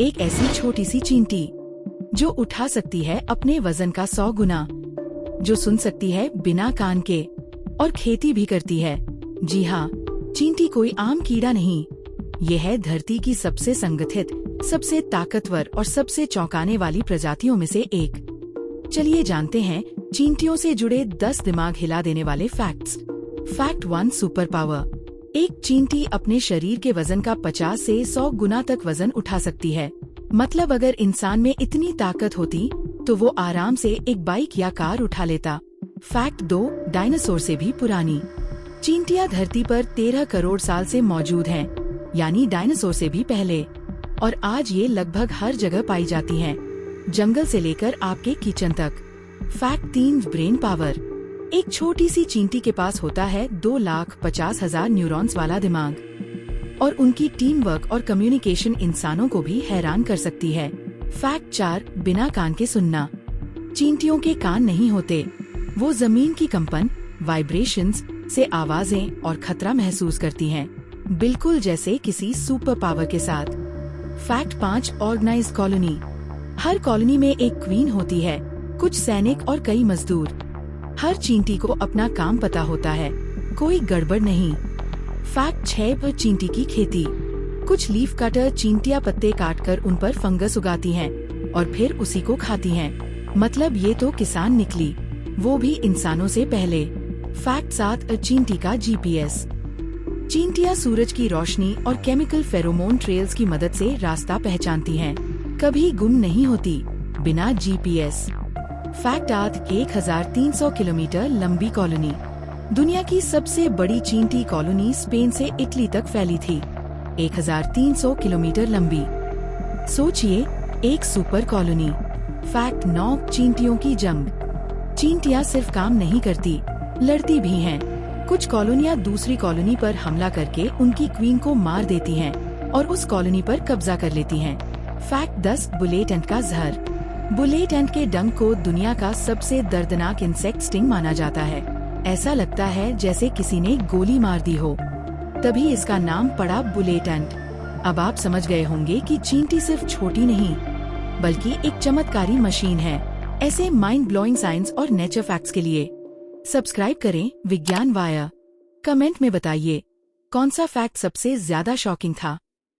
एक ऐसी छोटी सी चींटी जो उठा सकती है अपने वजन का 100 गुना, जो सुन सकती है बिना कान के और खेती भी करती है। जी हाँ, चींटी कोई आम कीड़ा नहीं, ये है धरती की सबसे संगठित, सबसे ताकतवर और सबसे चौंकाने वाली प्रजातियों में से एक। चलिए जानते हैं चींटियों से जुड़े 10 दिमाग हिला देने वाले फैक्ट्स। Fact 1, super power. एक चींटी अपने शरीर के वजन का 50 से 100 गुना तक वजन उठा सकती है। मतलब अगर इंसान में इतनी ताकत होती तो वो आराम से एक बाइक या कार उठा लेता। फैक्ट 2, डायनासोर से भी पुरानी। चींटियां धरती पर 13 करोड़ साल से मौजूद हैं, यानी डायनासोर से भी पहले, और आज ये लगभग हर जगह पाई जाती हैं, जंगल से लेकर आपके किचन तक। Fact 3, brain power. एक छोटी सी चींटी के पास होता है 2,50,000 न्यूरॉन्स वाला दिमाग, और उनकी टीम वर्क और कम्युनिकेशन इंसानों को भी हैरान कर सकती है। फैक्ट 4, बिना कान के सुनना। चींटियों के कान नहीं होते, वो जमीन की कंपन, वाइब्रेशंस से आवाजें और खतरा महसूस करती हैं, बिल्कुल जैसे किसी सुपर पावर के साथ। Fact 5, organised colony. हर कॉलोनी में एक क्वीन होती है, कुछ सैनिक और कई मजदूर। हर चींटी को अपना काम पता होता है, कोई गड़बड़ नहीं। फैक्ट 6, चींटी की खेती। कुछ लीफ कटर चींटियां पत्ते काटकर उन पर फंगस उगाती हैं और फिर उसी को खाती हैं। मतलब ये तो किसान निकली, वो भी इंसानों से पहले। फैक्ट 7, चींटी का जीपीएस। चींटियां सूरज की रोशनी और केमिकल फेरोमोन ट्रेल्स की मदद से रास्ता पहचानती हैं, कभी गुम नहीं होती बिना जीपीएस। फैक्ट 8, 1300 किलोमीटर लंबी कॉलोनी। दुनिया की सबसे बड़ी चींटी कॉलोनी स्पेन से इटली तक फैली थी, 1300 किलोमीटर लंबी। सोचिए, एक सुपर कॉलोनी। फैक्ट 9, चींटियों की जंग। चींटियां सिर्फ काम नहीं करती, लड़ती भी हैं। कुछ कॉलोनियां दूसरी कॉलोनी पर हमला करके उनकी क्वीन को मार देती हैं और उस कॉलोनी पर कब्जा कर लेती हैं। फैक्ट 10, बुलेट एंट का जहर। बुलेट एंट के डंक को दुनिया का सबसे दर्दनाक इंसेक्ट स्टिंग माना जाता है। ऐसा लगता है जैसे किसी ने गोली मार दी हो, तभी इसका नाम पड़ा बुलेट एंट। अब आप समझ गए होंगे कि चींटी सिर्फ छोटी नहीं, बल्कि एक चमत्कारी मशीन है। ऐसे माइंड ब्लोइंग साइंस और नेचर फैक्ट्स के लिए सब्सक्राइब करें विज्ञान वाया। कमेंट में बताइए कौन सा फैक्ट सबसे ज्यादा शॉकिंग था।